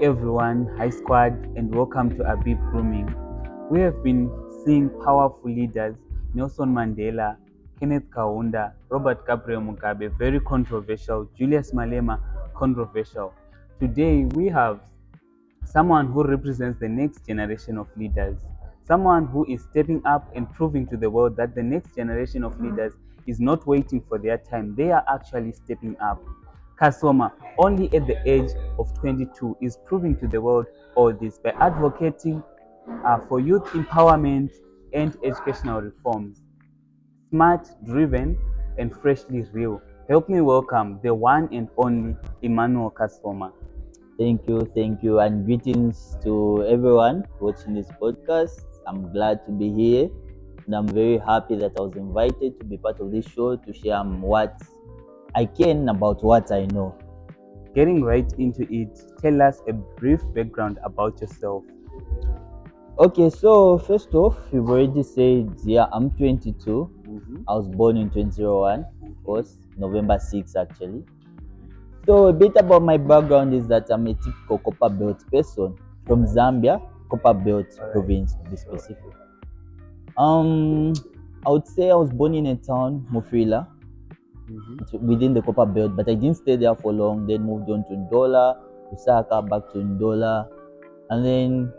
everyone, hi squad, and welcome to Up-Friends-Grooming. We have been seeing powerful leaders, Nelson Mandela, Kenneth Kaunda, Robert Gabriel Mugabe, very controversial, Julius Malema, controversial. Today we have someone who represents the next generation of leaders, someone who is stepping up and proving to the world that the next generation of leaders is not waiting for their time, they are actually stepping up. Kasoma, only at the age of 22, is proving to the world all this by advocating for youth empowerment and educational reforms. Smart, driven, and freshly real. Help me welcome the one and only Emmanuel Kasoma. Thank you, and greetings to everyone watching this podcast. I'm glad to be here, and I'm very happy that I was invited to be part of this show to share what I can about what I know. Getting right into it, tell us a brief background about yourself. Okay, so first off, you've already said, I'm 22. I was born in 2001, of course, November 6th actually. So a bit about my background is that I'm a typical Copper Belt person from Zambia, Copper Belt province to be specific. I would say I was born in a town, Mufila, within the Copper Belt, but I didn't stay there for long. Then moved on to Ndola, Lusaka, back to Ndola, and then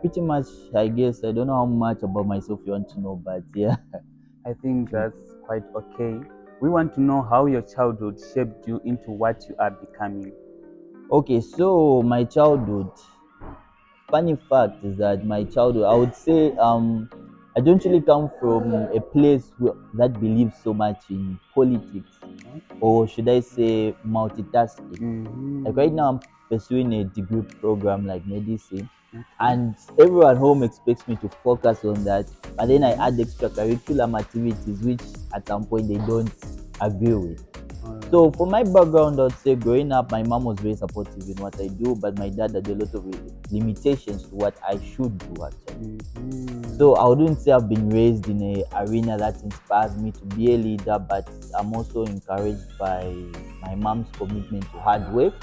pretty much. I guess I don't know how much about myself you want to know, but yeah. I think that's quite okay. We want to know how your childhood shaped you into what you are becoming. Okay, so my childhood. Funny fact is that my childhood, I would say, I don't really come from a place that believes so much in politics, or should I say multitasking. Like right now, I'm pursuing a degree program like medicine, and everyone home expects me to focus on that. But then I add extracurricular activities, which at some point they don't agree with. So for my background, I'd say growing up, my mom was very supportive in what I do, but my dad had a lot of limitations to what I should do actually. So I wouldn't say I've been raised in an arena that inspires me to be a leader, but I'm also encouraged by my mom's commitment to hard work,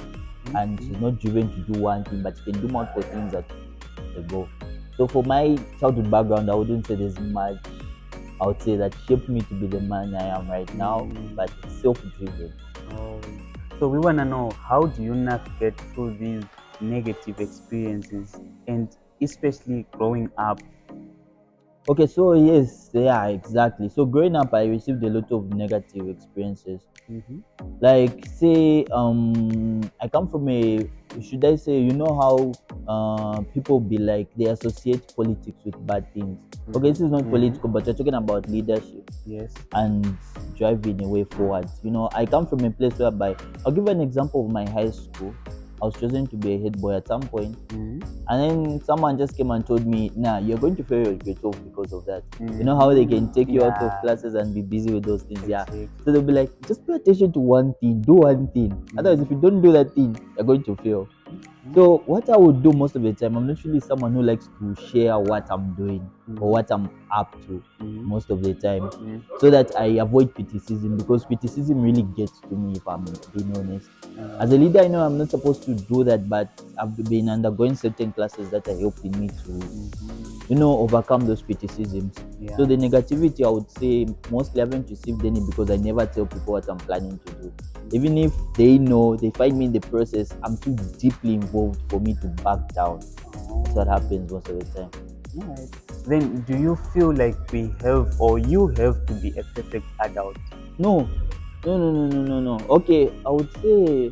and she's not driven to do one thing, but she can do multiple things at a go. So for my childhood background, I wouldn't say there's much I would say that shaped me to be the man I am right now, but it's self-driven. So we want to know, how do you navigate through these negative experiences, and especially growing up? Okay, so yes, exactly. So growing up, I received a lot of negative experiences. Like say, I come from should I say, you know how people be like, they associate politics with bad things. Okay, this is not political, but you're talking about leadership. Yes. And driving a way forward. I come from a place whereby, I'll give an example of my high school. I was chosen to be a head boy at some point, and then someone just came and told me, "Nah, you're going to fail your grade 12 because of that." You know how they can take you out of classes and be busy with those things, So they'll be like, "Just pay attention to one thing, do one thing. Otherwise, if you don't do that thing, you're going to fail." So what I would do most of the time, I'm not really someone who likes to share what I'm doing or what I'm up to most of the time, so that I avoid criticism, because criticism really gets to me, if I'm being honest. As a leader, I know I'm not supposed to do that, but I've been undergoing certain classes that are helping me to, overcome those criticisms. So the negativity, I would say, mostly I haven't received any, because I never tell people what I'm planning to do. Even if they know, they find me in the process, I'm too deeply involved for me to back down. That's what happens most of the time. Right. Then do you feel like we have, or you have to be a perfect adult? No. Okay, I would say,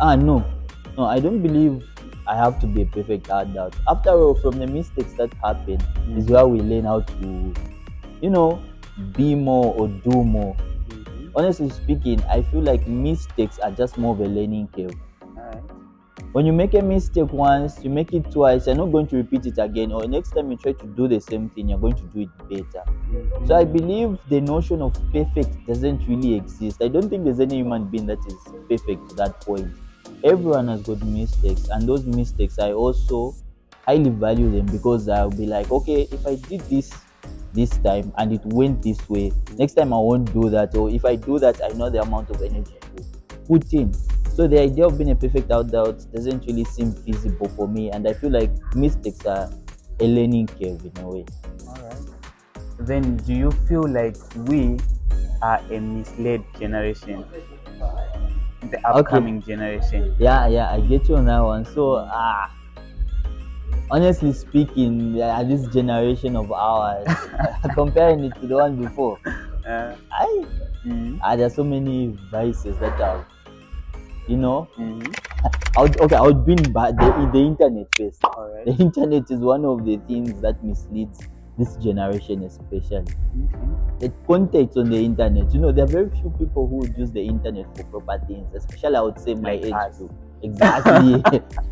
no, I don't believe I have to be a perfect adult. After all, from the mistakes that happen is where we learn how to, be more or do more. Honestly speaking, I feel like mistakes are just more of a learning curve. When you make a mistake once, you make it twice, you're not going to repeat it again, or next time you try to do the same thing, you're going to do it better. So I believe the notion of perfect doesn't really exist. I don't think there's any human being that is perfect to that point. Everyone has got mistakes, and those mistakes, I also highly value them, because I'll be like, okay, if I did this time and it went this way, next time I won't do that. Or if I do that, I know the amount of energy to put in. So the idea of being a perfect adult doesn't really seem feasible for me, and I feel like mistakes are a learning curve in a way. All right. Then, do you feel like we are a misled generation, the Okay, upcoming generation? yeah, I get you on that one. So honestly speaking, this generation of ours, comparing it to the one before, Uh, I mm, there's so many vices that have, you know, mm, I would bring back the internet first. all right. The internet is one of the things that misleads this generation, especially. Okay. The context on the internet, there are very few people who would use the internet for proper things, especially I would say my Like age us. group. Exactly.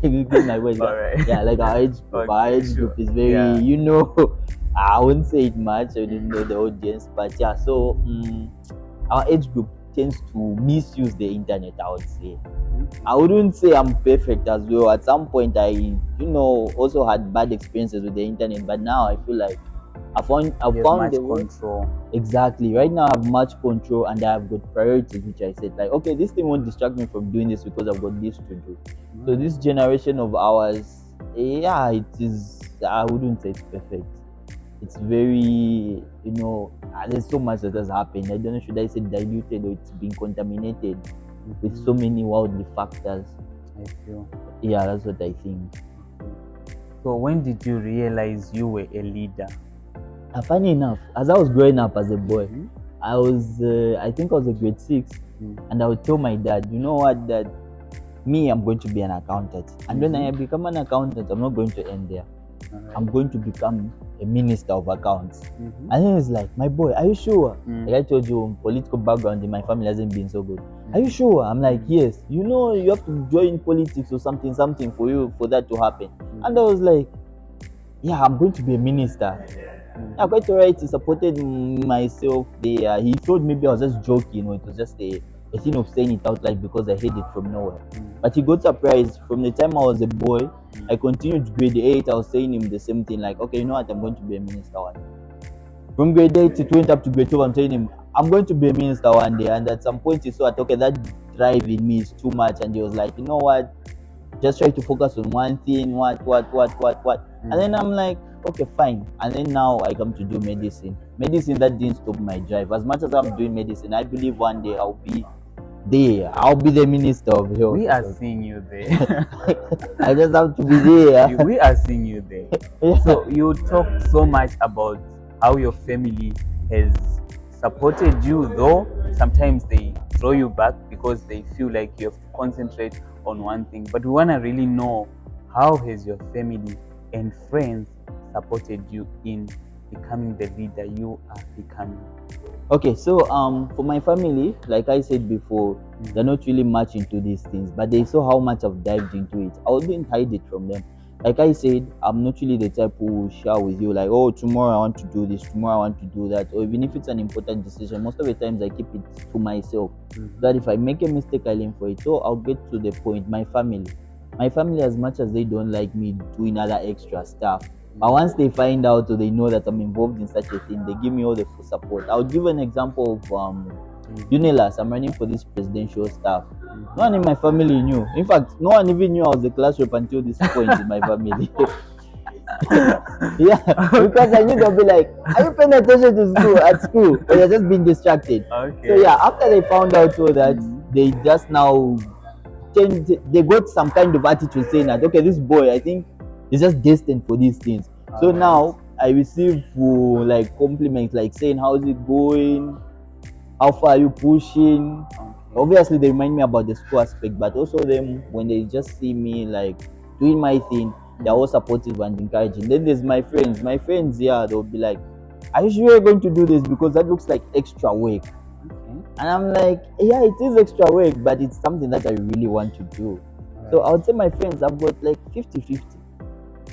You get my words. All right. Yeah, like our age group. Our Okay, age sure. group is very, Yeah. I wouldn't say it much, I didn't know the audience, but yeah, so our age group tends to misuse the internet, I would say. I wouldn't say I'm perfect as well. At some point, also had bad experiences with the internet, but now I feel like I You have found much the way. control. Exactly. Right now, I have much control and I have got priorities, which I said, like, okay, this thing won't distract me from doing this because I've got this to do. So this generation of ours, yeah, it is. I wouldn't say it's perfect. It's very, there's so much that has happened. I don't know, should I say diluted or it's been contaminated with so many worldly factors. I feel. Yeah, that's what I think. So, when did you realize you were a leader? And funny enough, as I was growing up as a boy, Mhm. I think I was a grade 6, and I would tell my dad, you know what, Dad, me, I'm going to be an accountant. And when I become an accountant, I'm not going to end there. All right. I'm going to become a minister of accounts. Mhm. And then he's like, my boy, are you sure? Mm. Like I told you, political background in my family hasn't been so good. Are you sure? I'm like, yes. You have to join politics or something for that to happen. And I was like, yeah, I'm going to be a minister. Yeah, quite alright. He supported myself there. He thought maybe I was just joking, or it was just a thing of saying it out loud because I heard it from nowhere. But he got surprised. From the time I was a boy, I continued grade 8. I was saying him the same thing, like, okay, you know what, I'm going to be a minister one day. From grade 8, it went up to grade 12. I'm telling him, I'm going to be a minister one day. And at some point, he saw that, okay, that drive in me is too much. And he was like, you know what, just try to focus on one thing, what. And then I'm like, okay, fine. And then now I come to do medicine. Medicine, that didn't stop my drive. As much as I'm doing medicine, I believe one day I'll be there. I'll be the minister of health. We are seeing you there. I just have to be there. We are seeing you there. Yeah. So you talk so much about how your family has supported you, though sometimes they throw you back because they feel like you have to concentrate on one thing. But we want to really know, how has your family and friends supported you in becoming the leader you are becoming? Okay, so for my family, like I said before, they're not really much into these things, but they saw how much I've dived into it. I wouldn't hide it from them. Like I said, I'm not really the type who will share with you like, oh, tomorrow I want to do this, tomorrow I want to do that, or even if it's an important decision, most of the times I keep it to myself. That if I make a mistake, I learn for it. So I'll get to the point. My family, as much as they don't like me doing other extra stuff, but once they find out or they know that I'm involved in such a thing, they give me all the full support. I'll give an example of Unilas. I'm running for this presidential staff. No one in my family knew. In fact, no one even knew I was the class rep until this point in my family. Yeah, because I knew they'll be like, are you paying attention to school at school? Or you're just being distracted. Okay. So yeah, after they found out so that, they just now changed, they got some kind of attitude saying that, okay, this boy, I think he's just destined for these things. So now I receive like compliments, like saying, how's it going? How far are you pushing? Obviously, they remind me about the school aspect, but also them, when they just see me like doing my thing, they're all supportive and encouraging. Then there's my friends. My friends, yeah, they'll be like, are you sure you're going to do this? Because that looks like extra work. And I'm like, yeah, it is extra work, but it's something that I really want to do. So I would say my friends, I've got like 50-50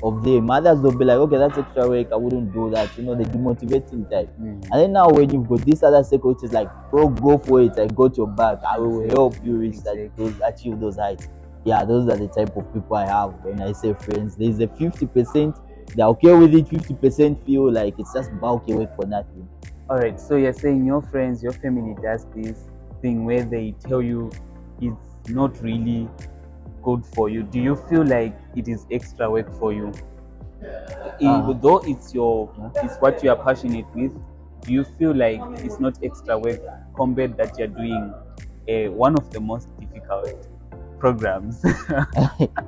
of them. Others will be like, okay, that's extra work, I wouldn't do that. The demotivating type. And then now when you've got this other circle, which is like, bro, go for it, I got your back, I will help you reach achieve those heights. Yeah, those are the type of people I have when I say friends. There's a 50%, they're okay with it, 50% feel like it's just bulky work for nothing. All right, so you're saying your friends, your family does this thing where they tell you it's not really good for you? Do you feel like it is extra work for you? Though it's what you are passionate with, do you feel like it's not extra work compared that you're doing one of the most difficult programs?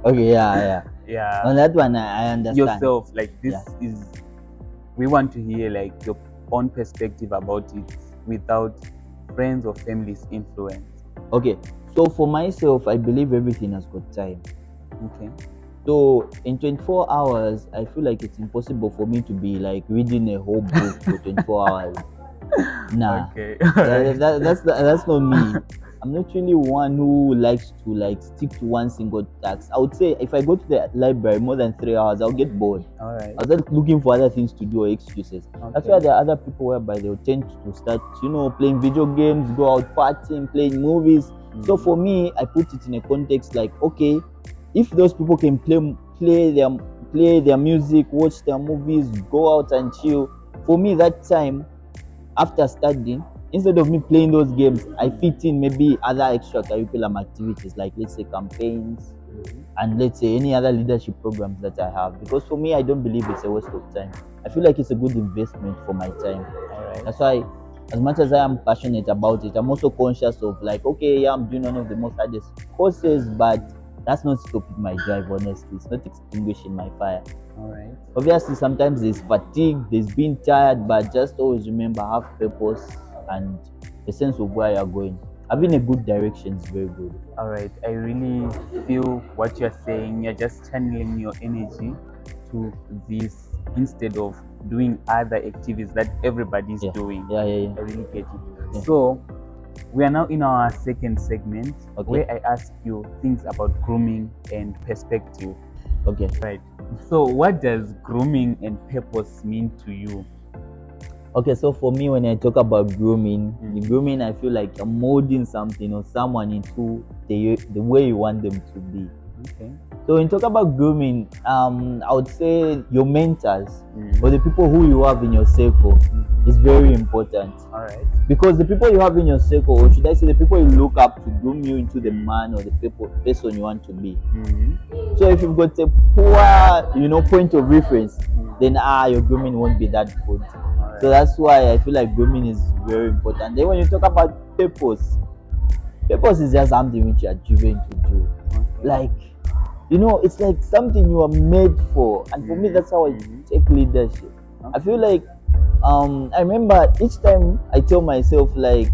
Okay, yeah. Yeah, On that one, I understand. yourself, like this Yeah. is, we want to hear like your own perspective about it without friends or family's influence. Okay, so for myself, I believe everything has got time. Okay. So in 24 hours, I feel like it's impossible for me to be like reading a whole book for 24 hours. Nah, Okay. that's not me. I'm not really one who likes to like stick to one single task. I would say if I go to the library more than 3 hours, I'll get bored. All right. I'll start looking for other things to do or excuses. That's why there are other people whereby they'll tend to start, playing video games, go out partying, playing movies. So for me, I put it in a context like, okay, if those people can play their music, watch their movies, go out and chill, for me that time after studying, instead of me playing those games, I fit in maybe other extracurricular activities like, let's say, campaigns and let's say any other leadership programs that I have. Because for me, I don't believe it's a waste of time. I feel like it's a good investment for my time. Alright. That's why, as much as I am passionate about it, I'm also conscious of like, okay, yeah, I'm doing one of the most hardest courses, but that's not stopping my drive, honestly. It's not extinguishing my fire. Alright. Obviously, sometimes there's fatigue, there's being tired, but just always remember, have purpose and a sense of where you're going. Having a good direction is very good. Alright, I really feel what you're saying. You're just channeling your energy to this instead of doing other activities that everybody's doing. Yeah. I really get it. Yeah. So we are now in our second segment, where I ask you things about grooming and perspective. Okay. Right. So what does grooming and purpose mean to you? Okay, so for me, when I talk about grooming, the grooming, I feel like I'm molding something or someone into the way you want them to be. Okay. So when you talk about grooming, I would say your mentors or the people who you have in your circle is very important. All right. Because the people you have in your circle, or should I say the people you look up to, groom you into the man or the person you want to be. So if you've got a poor, point of reference, then your grooming won't be that good. Right. So that's why I feel like grooming is very important. Then when you talk about purpose is just something which you are driven to do. Okay. Like, it's like something you are made for. And for me, that's how I take leadership. Okay. I feel like, I remember each time I tell myself, like,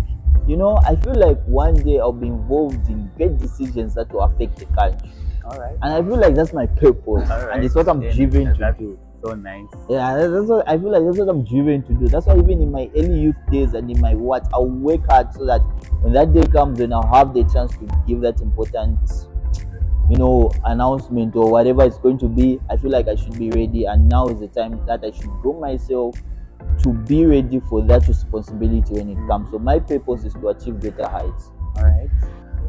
I feel like one day I'll be involved in great decisions that will affect the country. All right. And I feel like that's my purpose. And it's what I'm driven to do. So nice. Yeah, that's what I feel like. That's what I'm driven to do. That's why even in my early youth days and in my I'll work hard so that when that day comes, then I'll have the chance to give that important, announcement or whatever it's going to be. I feel like I should be ready, and now is the time that I should groom myself to be ready for that responsibility when it comes. So my purpose is to achieve greater heights. All right.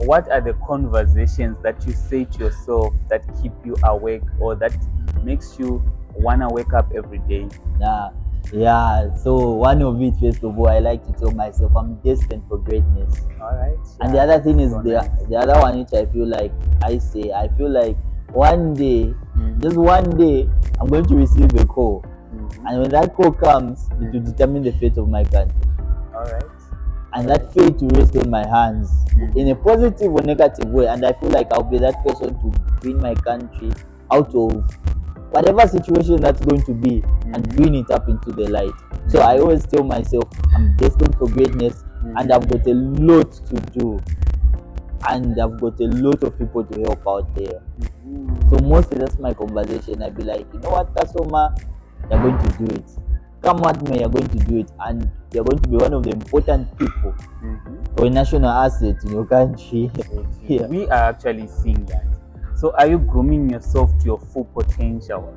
What are the conversations that you say to yourself that keep you awake or that makes you wanna wake up every day? Yeah. So one of it, first of all, I like to tell myself I'm destined for greatness. All right. Yeah, and the other thing is the other one which I feel like one day, just one day, I'm going to receive a call, and when that call comes, it will determine the fate of my country. All right. And that fate will rest on my hands in a positive or negative way, and I feel like I'll be that person to bring my country out of whatever situation that's going to be and bring it up into the light. So I always tell myself I'm destined for greatness, and I've got a lot to do, and I've got a lot of people to help out there. So mostly that's my conversation. I'd be like, you know what, Kasoma, you're going to do it. Come what may, you're going to do it, and you're going to be one of the important people or a national asset in your country. Yeah. We are actually seeing that. So are you grooming yourself to your full potential?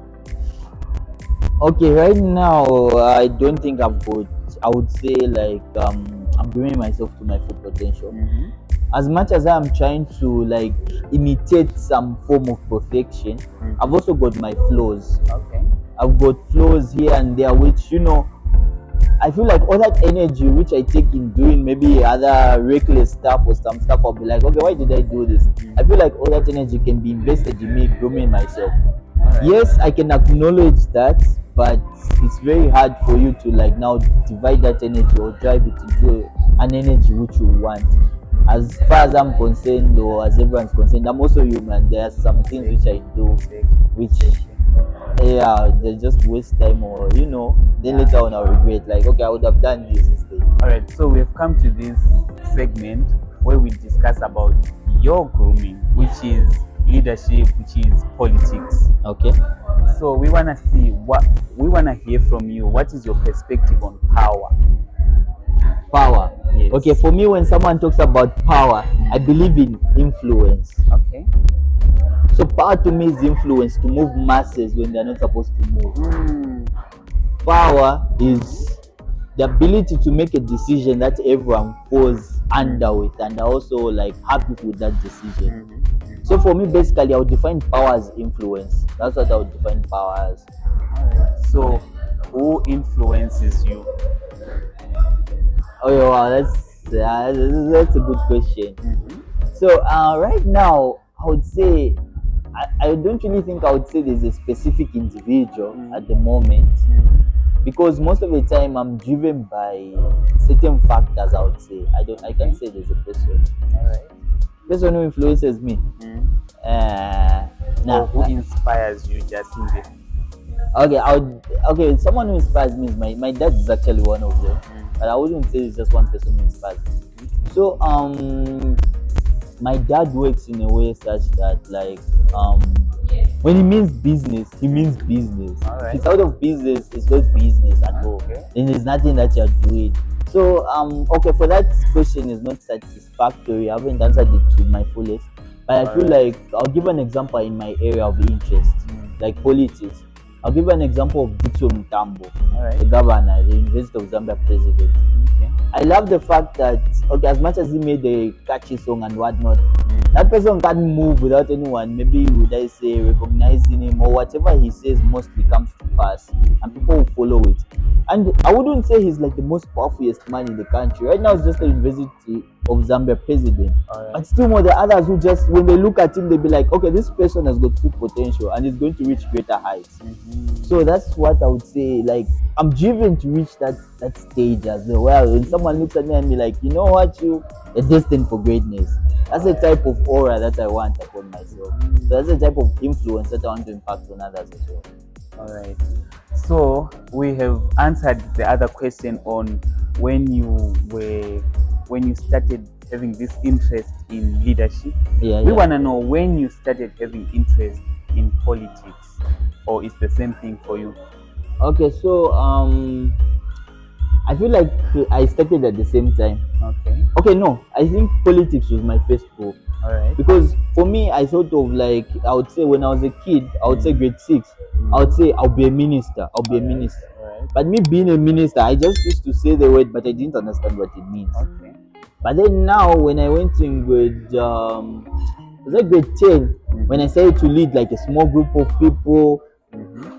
Okay, right now I don't think I would say like I'm grooming myself to my full potential. As much as I'm trying to like imitate some form of perfection, I've also got my flaws. Okay. I've got flaws here and there which I feel like all that energy which I take in doing maybe other reckless stuff or some stuff, I'll be like, okay, why did I do this? I feel like all that energy can be invested in me grooming myself. Yes, I can acknowledge that, but it's very hard for you to like now divide that energy or drive it into an energy which you want. As far as I'm concerned, or as everyone's concerned, I'm also human. There are some things which I do which, yeah, they just waste time, or then later on I'll regret, like, okay, I would have done this instead. Alright, so we've come to this segment where we discuss about your grooming, which is leadership, which is politics. Okay. So we wanna hear from you. What is your perspective on power? Power. Yes. Okay, for me, when someone talks about power, I believe in influence. Okay. So power to me is influence to move masses when they're not supposed to move. Power is the ability to make a decision that everyone falls under with and are also like happy with that decision. So for me, basically, I would define power as influence. That's what I would define power as. So who influences you? Oh yeah, wow, that's a good question. So right now, I would say I don't really think I would say there's a specific individual at the moment, because most of the time I'm driven by certain factors. I would say I can't say there's a person. Person who influences me. Who inspires you, just in this? Okay, someone who inspires me is my dad is actually one of them, but I wouldn't say it's just one person who inspires me. So my dad works in a way such that like when he means business, he means business. If it's out of business, it's not business at all. Then there's nothing that you're doing. So okay, for that question is not satisfactory. I haven't answered it to my fullest, but I feel like I'll give an example in my area of interest, like politics. I'll give an example of Dito Mtambo, the governor, the University of Zambia president. I love the fact that, okay, as much as he made a catchy song and whatnot, that person can't move without anyone, maybe would I say recognizing him, or whatever he says mostly comes to pass and people will follow it. And I wouldn't say he's like the most powerfulest man in the country. Right now it's just the University of Zambia president. But still more the others who just, when they look at him, they'll be like, okay, this person has got full potential and is going to reach greater heights. So that's what I would say. Like, I'm driven to reach that stage as well. When someone looks at me and be like, you know what, you're destined for greatness. That's the type of aura that I want upon myself. So that's the type of influence that I want to impact on others as well. Alright. So we have answered the other question on when you started having this interest in leadership. We want to know when you started having interest in politics, or it's the same thing for you? Okay, so I feel like I started at the same time. Okay, no, I think politics was my first goal. Because for me, I thought of like, I would say when I was a kid, I would say grade 6, I would say I'll be a minister. But me being a minister, I just used to say the word, but I didn't understand what it means. But then now, when I went in grade 10, when I started to lead like a small group of people,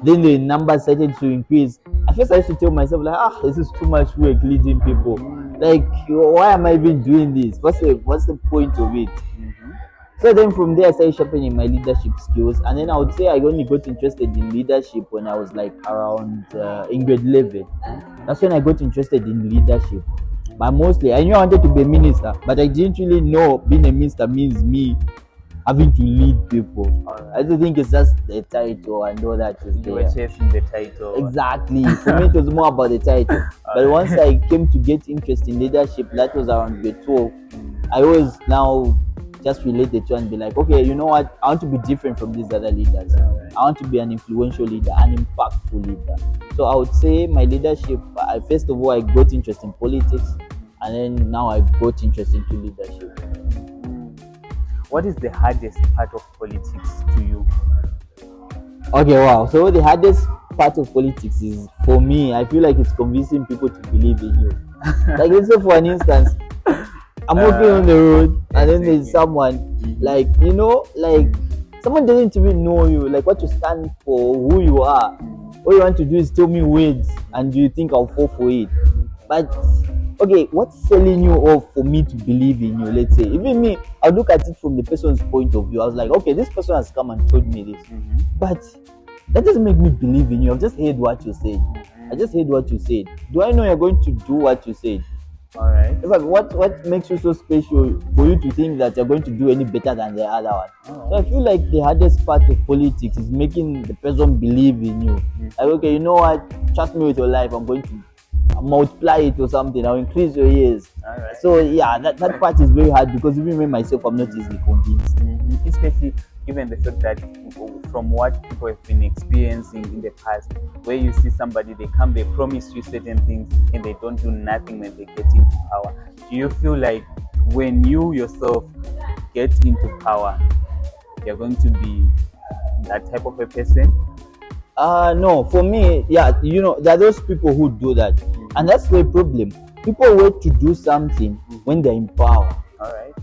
then the numbers started to increase. At first, I used to tell myself like, this is too much work leading people. Like, why am I even doing this? What's the point of it? So then from there, I started sharpening my leadership skills, and then I would say I only got interested in leadership when I was like around in grade 11. That's when I got interested in leadership. But mostly, I knew I wanted to be a minister, but I didn't really know being a minister means me having to lead people. I don't think it's just the title and all that is there. You were chasing the title. Exactly. For me, it was more about the title. But once I came to get interest in leadership, that was around grade 12. I always now just relate the two and be like, okay, you know what? I want to be different from these other leaders. I want to be an influential leader, an impactful leader. So I would say my leadership, first of all, I got interest in politics, and then now I got interest into leadership. What is the hardest part of politics to you? Okay, wow. So the hardest part of politics is, for me, I feel like it's convincing people to believe in you. Like, let's say for an instance, I'm walking on the road and then there's someone, like, like someone doesn't even know you, like what you stand for, who you are. All you want to do is tell me words and you think I'll fall for it. But okay, what's selling you off for me to believe in you? Let's say, even me, I'll look at it from the person's point of view. I was like, okay, this person has come and told me this, but that doesn't make me believe in you. I've just heard what you said. I just heard what you said. Do I know you're going to do what you said? All right. In fact, what makes you so special for you to think that you're going to do any better than the other one? So I feel like the hardest part of politics is making the person believe in you. Like, okay, you know what? Trust me with your life. I'm going to multiply it or something. I'll increase your years. All right. So yeah, that part is very hard because even me myself, I'm not easily convinced. Especially given the fact that from what people have been experiencing in the past, where you see somebody, they come, they promise you certain things and they don't do nothing when they get into power. Do you feel like when you yourself get into power, you're going to be that type of a person? No, for me, yeah, there are those people who do that, and that's the problem. People wait to do something when they're in power. All right.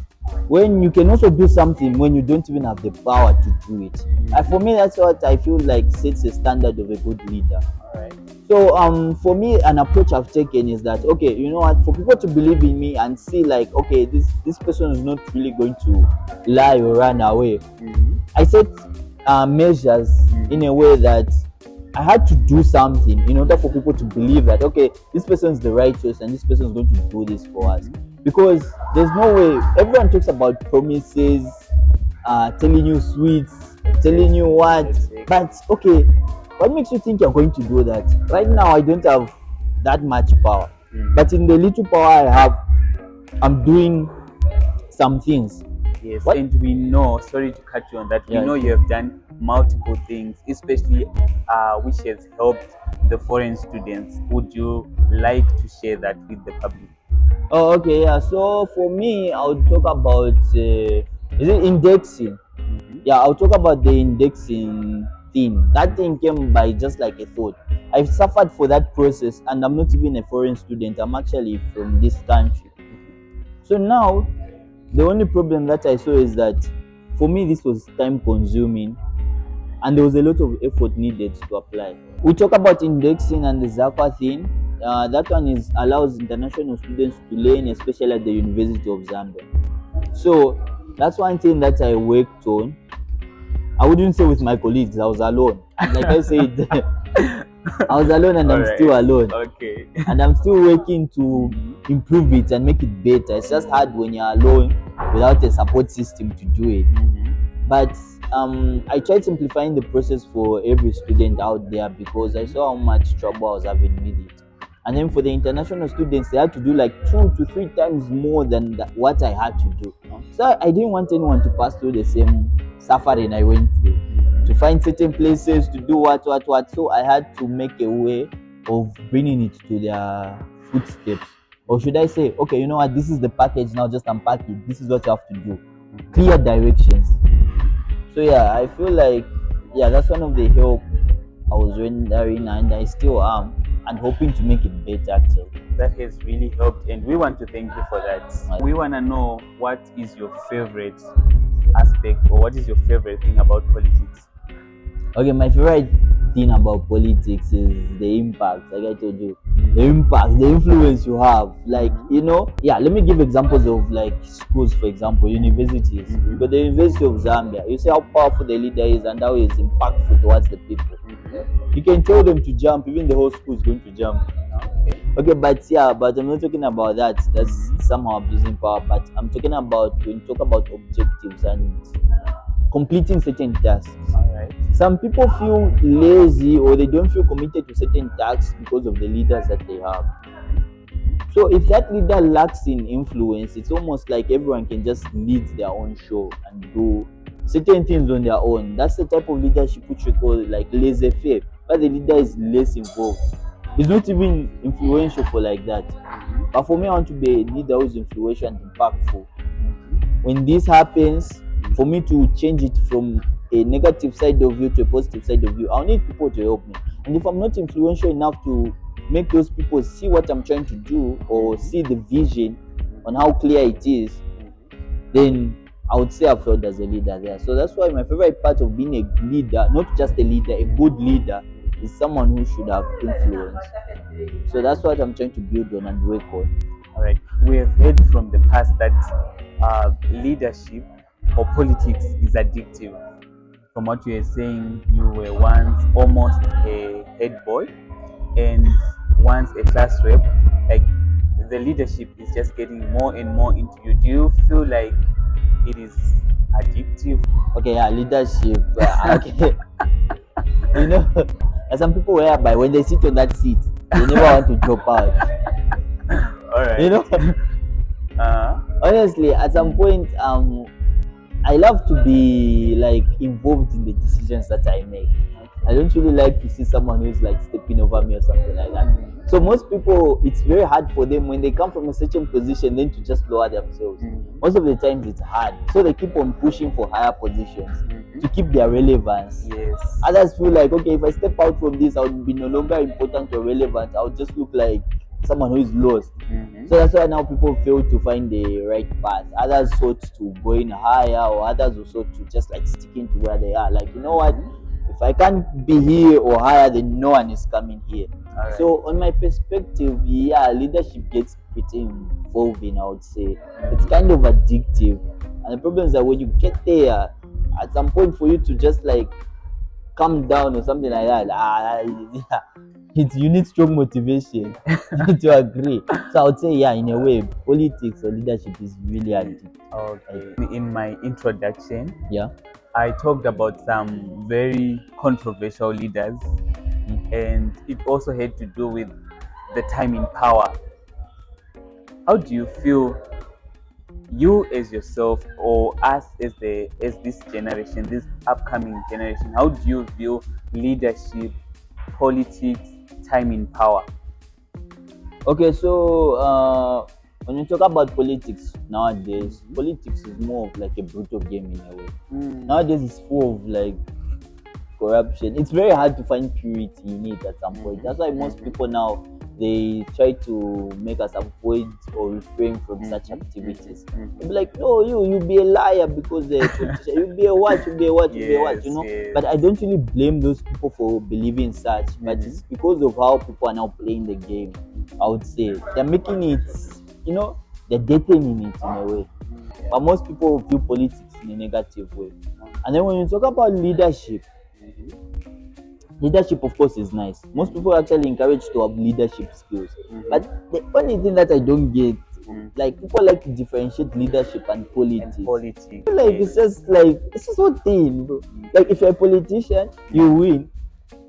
When you can also do something when you don't even have the power to do it. And for me, that's what I feel like sets the standard of a good leader. All right. So for me, an approach I've taken is that, okay, you know what, for people to believe in me and see like, okay, this person is not really going to lie or run away, I set measures in a way that I had to do something in order for people to believe that, okay, this person is the right choice and this person is going to do this for us. Because there's no way, everyone talks about promises, telling you sweets, telling you what, but okay, what makes you think you're going to do that? Right now, I don't have that much power, but in the little power I have, I'm doing some things. Yes, and we know, sorry to cut you on that, we know you have done multiple things, especially which has helped the foreign students. Would you like to share that with the public? Oh, okay, yeah. So for me, I'll talk about is it indexing? Yeah, I'll talk about the indexing thing. That thing came by just like a thought. I've suffered for that process, and I'm not even a foreign student. I'm actually from this country. So now, the only problem that I saw is that for me, this was time consuming, and there was a lot of effort needed to apply. We talk about indexing and the ZAPA thing. That one allows international students to learn, especially at the University of Zambia. So that's one thing that I worked on. I wouldn't say with my colleagues, I was alone. Like I said, I was alone and I'm still alone. Okay. And I'm still working to improve it and make it better. It's just hard when you're alone without a support system to do it. But I tried simplifying the process for every student out there because I saw how much trouble I was having with it. And then for the international students, they had to do like 2 to 3 times more than what I had to do. So I didn't want anyone to pass through the same suffering I went through, to find certain places to do what. So I had to make a way of bringing it to their footsteps. Or should I say, okay, you know what, this is the package now, just unpack it. This is what you have to do. Clear directions. So yeah, I feel like, yeah, that's one of the help I was rendering and I still am, and hoping to make it better actually. That has really helped, and we want to thank you for that. We want to know, what is your favorite aspect, or what is your favorite thing about politics? Okay, my favorite thing about politics is the impact. Like I told you, the impact, the influence you have. Like, yeah, let me give examples of like schools, for example, universities. But the University of Zambia, you see how powerful the leader is and how he's impactful towards the people. You can tell them to jump, even the whole school is going to jump. Okay, but I'm not talking about that. That's somehow abusing power. But I'm talking about when you talk about objectives and completing certain tasks. Some people feel lazy or they don't feel committed to certain tasks because of the leaders that they have. So if that leader lacks in influence, it's almost like everyone can just lead their own show and do certain things on their own. That's the type of leadership which we call like laissez-faire, but the leader is less involved. He's not even influential for like that. But for me, I want to be a leader who is influential and impactful. When this happens, for me to change it from a negative side of view to a positive side of view, I'll need people to help me. And if I'm not influential enough to make those people see what I'm trying to do or see the vision on how clear it is, then I would say I've failed as a leader there. So that's why my favorite part of being a leader, not just a leader, a good leader, is someone who should have influence. So that's what I'm trying to build on and work on. All right. We have heard from the past that leadership or politics is addictive. From what you were saying, you were once almost a head boy and once a class rep. Like the leadership is just getting more and more into you. Do you feel like it is addictive? Okay, yeah, leadership. Okay, you know, there's some people whereby when they sit on that seat, they never want to drop out. All right. You know, honestly, at some point, I love to be like involved in the decisions that I make. I don't really like to see someone who's like stepping over me or something like that. So most people, it's very hard for them when they come from a certain position then to just lower themselves. Most of the times it's hard. So they keep on pushing for higher positions to keep their relevance. Yes. Others feel like, okay, if I step out from this, I would be no longer important or relevant. I would just look like someone who is lost. So that's why now people fail to find the right path. Others sought to go in higher, or others who sought to just like sticking to where they are. Like, you know what? If I can't be here or higher, then no one is coming here. Right. So on my perspective, yeah, leadership gets pretty involving, I would say. It's kind of addictive. And the problem is that when you get there, at some point for you to just like calm down or something like that, you need strong motivation to agree. So I would say, yeah, in a way, politics or leadership is really addictive. Okay. In my introduction, Yeah. I talked about some very controversial leaders, and it also had to do with the time in power. How do you feel, you as yourself or us as this generation, this upcoming generation, how do you view leadership, politics, time in power? Okay, so when you talk about politics nowadays, politics is more of like a brutal game in a way. Nowadays it's full of like corruption. It's very hard to find purity in it at some point. That's why most people now, they try to make us avoid or refrain from such activities. They'll be like, no, you be a liar because they're a politician. You be a what, you be a what, you be a what, you know. Yes. But I don't really blame those people for believing such. But it's because of how people are now playing the game. I would say they're making it, you know, they're dating in it in a way. But most people view politics in a negative way. And then when you talk about leadership, leadership of course is nice. Most people are actually encouraged to have leadership skills. But the only thing that I don't get, like people like to differentiate leadership and politics. Politics. Like it's just one thing, bro. Like if you're a politician, you win,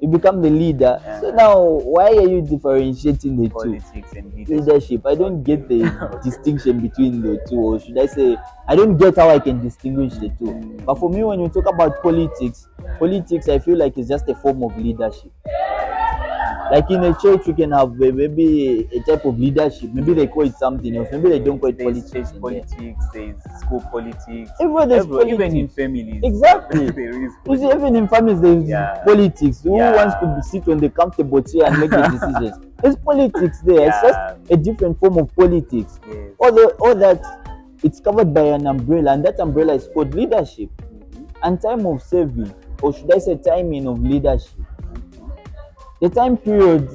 you become the leader. So now why are you differentiating the politics two? And Leadership. I don't get the distinction between the two, or should I say, I don't get how I can distinguish the two. But for me, when you talk about politics, I feel like it's just a form of leadership. Like in a church, you can have maybe a type of leadership. Maybe they call it something else. Maybe they don't call it politics. There's politics, there's school politics. Politics. Even in families. Exactly. There is You see, even in families, there's politics. Who wants to sit on the comfortable chair and make the decisions? There's politics there. It's just a different form of politics. Yes. All that, it's covered by an umbrella, and that umbrella is called leadership. And time of serving, or should I say timing of leadership. The time period,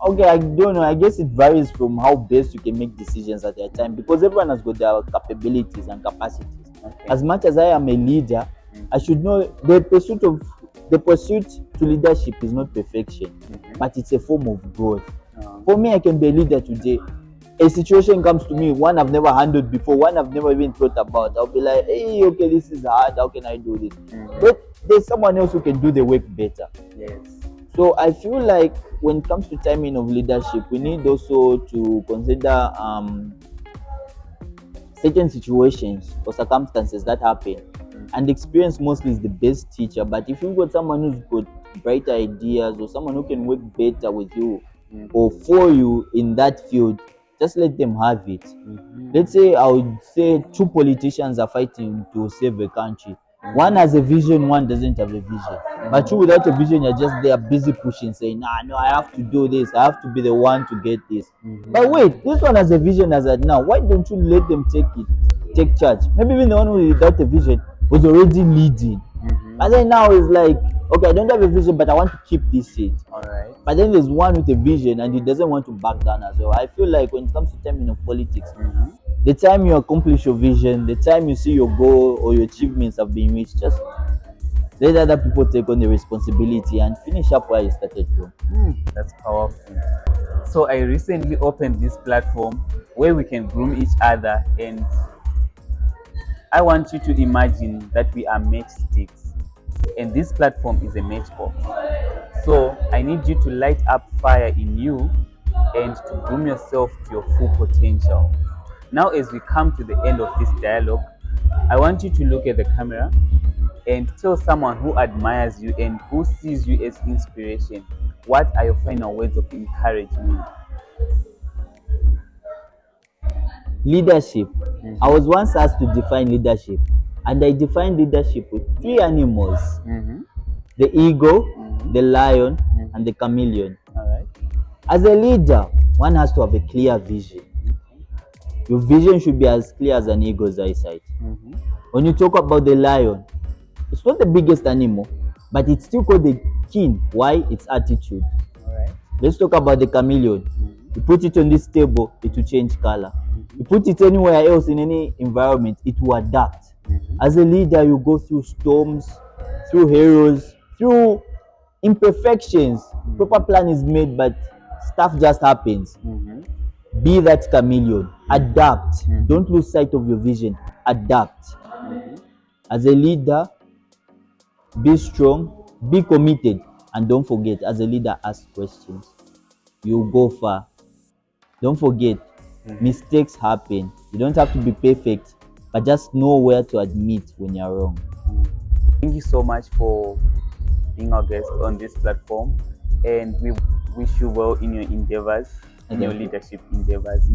okay, I don't know. I guess it varies from how best you can make decisions at that time, because everyone has got their capabilities and capacities. As much as I am a leader, I should know the pursuit to leadership is not perfection, but it's a form of growth. For me, I can be a leader today. A situation comes to me, one I've never handled before, one I've never even thought about. I'll be like, hey, okay, this is hard. How can I do this? But there's someone else who can do the work better. Yes. So I feel like when it comes to timing of leadership, we need also to consider certain situations or circumstances that happen. And experience mostly is the best teacher. But if you've got someone who's got brighter ideas, or someone who can work better with you or for you in that field, just let them have it. Let's say, I would say, two politicians are fighting to save a country. One has a vision, one doesn't have a vision. But you without a vision, you're just there busy pushing, saying, no, I have to do this. I have to be the one to get this. But wait, this one has a vision as at now. Why don't you let them take charge? Maybe even the one who without a vision was already leading. But then now it's like, okay, I don't have a vision, but I want to keep this seat. All right. But then there's one with a vision and he doesn't want to back down as well. I feel like when it comes to timing of politics, the time you accomplish your vision, the time you see your goal or your achievements have been reached, just let other people take on the responsibility and finish up where you started from. That's powerful. So I recently opened this platform where we can groom each other, and I want you to imagine that we are matchsticks, and this platform is a matchbox. So I need you to light up fire in you and to groom yourself to your full potential. Now, as we come to the end of this dialogue, I want you to look at the camera and tell someone who admires you and who sees you as inspiration, what are your final words of encouragement? Leadership. I was once asked to define leadership, and I defined leadership with three animals: the eagle, the lion, and the chameleon. All right. As a leader, one has to have a clear vision. Your vision should be as clear as an eagle's eyesight. When you talk about the lion, it's not the biggest animal, but it's still called the king. Why? Its attitude. All right. Let's talk about the chameleon. You put it on this table, it will change color. You put it anywhere else in any environment, it will adapt. As a leader, you go through storms, through heroes, through imperfections. Proper plan is made, but stuff just happens. Be that chameleon. Adapt. Don't lose sight of your vision. Adapt. As a leader, be strong, be committed, and don't forget, as a leader, ask questions. You'll go far. Don't forget, mistakes happen. You don't have to be perfect, but just know where to admit when you're wrong. Thank you so much for being our guest on this platform, and we wish you well in your endeavors, in your leadership endeavors.